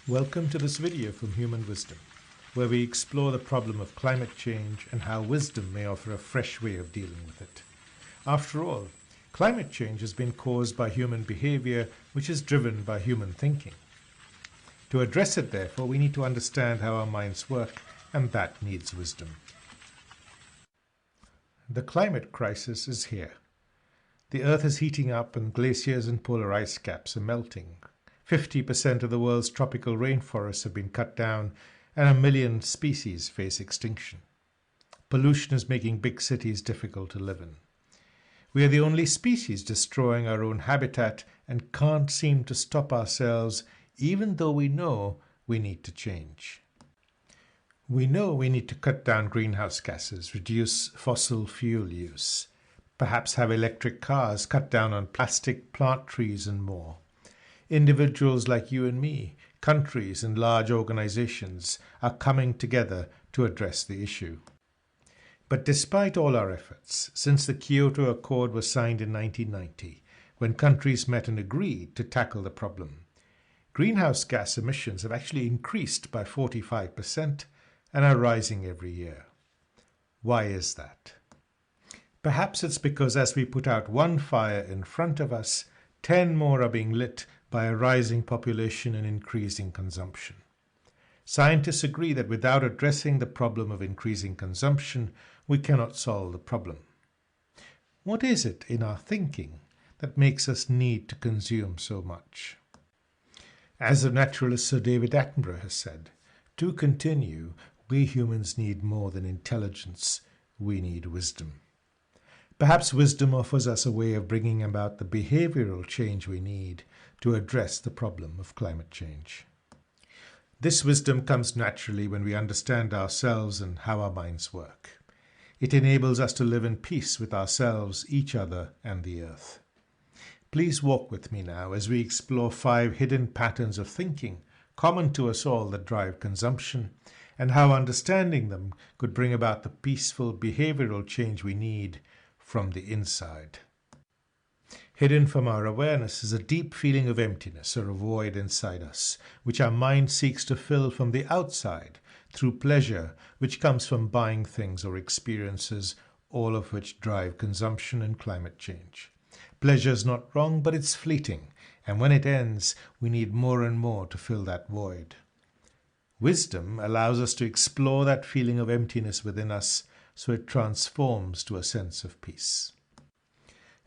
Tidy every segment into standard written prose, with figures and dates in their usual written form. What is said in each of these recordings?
Welcome to this video from Human Wisdom, where we explore the problem of climate change and how wisdom may offer a fresh way of dealing with it. After all, climate change has been caused by human behavior, which is driven by human thinking. To address it, therefore, we need to understand how our minds work, and that needs wisdom. The climate crisis is here. The Earth is heating up and glaciers and polar ice caps are melting. 50% of the world's tropical rainforests have been cut down, and 1 million species face extinction. Pollution is making big cities difficult to live in. We are the only species destroying our own habitat and can't seem to stop ourselves, even though we know we need to change. We know we need to cut down greenhouse gases, reduce fossil fuel use, perhaps have electric cars, cut down on plastic, plant trees, and more. Individuals like you and me, countries and large organizations are coming together to address the issue. But despite all our efforts, since the Kyoto Accord was signed in 1990, when countries met and agreed to tackle the problem, greenhouse gas emissions have actually increased by 45% and are rising every year. Why is that? Perhaps it's because as we put out one fire in front of us, 10 more are being lit by a rising population and increasing consumption. Scientists agree that without addressing the problem of increasing consumption, we cannot solve the problem. What is it in our thinking that makes us need to consume so much? As the naturalist Sir David Attenborough has said, to continue, we humans need more than intelligence, we need wisdom. Perhaps wisdom offers us a way of bringing about the behavioral change we need to address the problem of climate change. This wisdom comes naturally when we understand ourselves and how our minds work. It enables us to live in peace with ourselves, each other, and the earth. Please walk with me now as we explore 5 hidden patterns of thinking common to us all that drive consumption, and how understanding them could bring about the peaceful behavioral change we need from the inside. Hidden from our awareness is a deep feeling of emptiness or a void inside us, which our mind seeks to fill from the outside through pleasure, which comes from buying things or experiences, all of which drive consumption and climate change. Pleasure is not wrong, but it's fleeting, and when it ends, we need more and more to fill that void. Wisdom allows us to explore that feeling of emptiness within us, so it transforms to a sense of peace.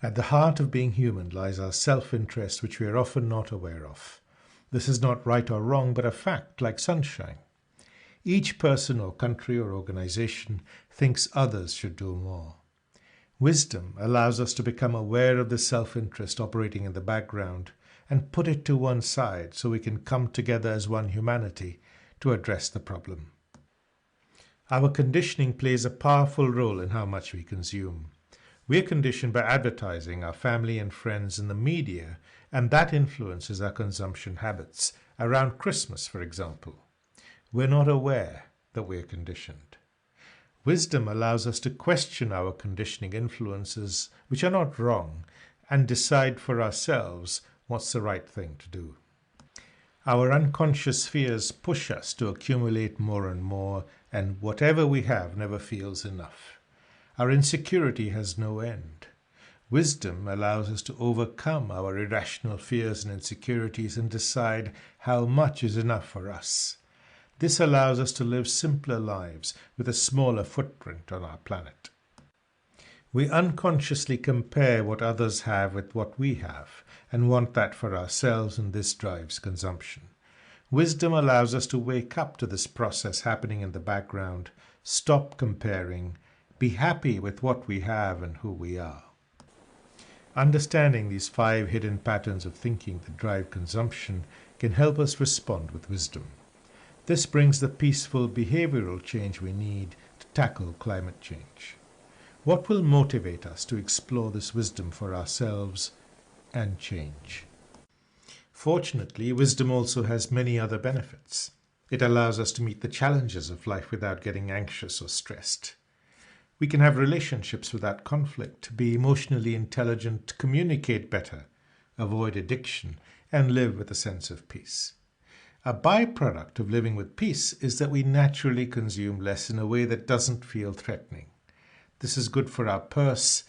At the heart of being human lies our self-interest, which we are often not aware of. This is not right or wrong, but a fact, like sunshine. Each person or country or organization thinks others should do more. Wisdom allows us to become aware of the self-interest operating in the background and put it to one side so we can come together as one humanity to address the problem. Our conditioning plays a powerful role in how much we consume. We are conditioned by advertising, our family and friends, and the media, and that influences our consumption habits. Around Christmas, for example, we're not aware that we're conditioned. Wisdom allows us to question our conditioning influences, which are not wrong, and decide for ourselves what's the right thing to do. Our unconscious fears push us to accumulate more and more, and whatever we have never feels enough. Our insecurity has no end. Wisdom allows us to overcome our irrational fears and insecurities and decide how much is enough for us. This allows us to live simpler lives with a smaller footprint on our planet. We unconsciously compare what others have with what we have and want that for ourselves, and this drives consumption. Wisdom allows us to wake up to this process happening in the background, stop comparing, be happy with what we have and who we are. Understanding these 5 hidden patterns of thinking that drive consumption can help us respond with wisdom. This brings the peaceful behavioral change we need to tackle climate change. What will motivate us to explore this wisdom for ourselves and change? Fortunately, wisdom also has many other benefits. It allows us to meet the challenges of life without getting anxious or stressed. We can have relationships without conflict, be emotionally intelligent, communicate better, avoid addiction, and live with a sense of peace. A byproduct of living with peace is that we naturally consume less in a way that doesn't feel threatening. This is good for our purse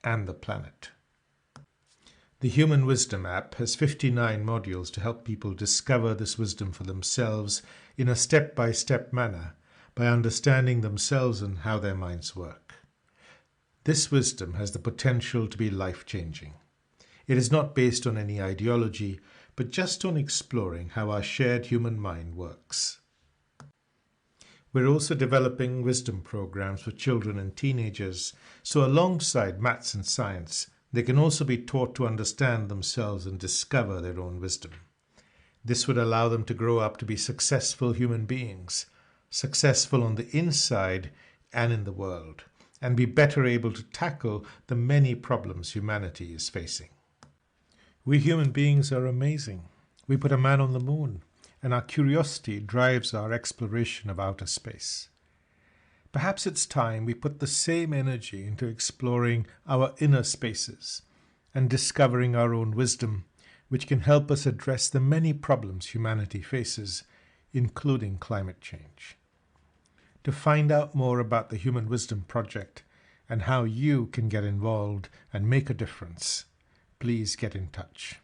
and the planet. The Human Wisdom app has 59 modules to help people discover this wisdom for themselves in a step-by-step manner by understanding themselves and how their minds work. This wisdom has the potential to be life-changing. It is not based on any ideology, but just on exploring how our shared human mind works. We're also developing wisdom programs for children and teenagers, so alongside maths and science, they can also be taught to understand themselves and discover their own wisdom. This would allow them to grow up to be successful human beings, successful on the inside and in the world, and be better able to tackle the many problems humanity is facing. We human beings are amazing. We put a man on the moon, and our curiosity drives our exploration of outer space. Perhaps it's time we put the same energy into exploring our inner spaces and discovering our own wisdom, which can help us address the many problems humanity faces, including climate change. To find out more about the Human Wisdom Project and how you can get involved and make a difference, please get in touch.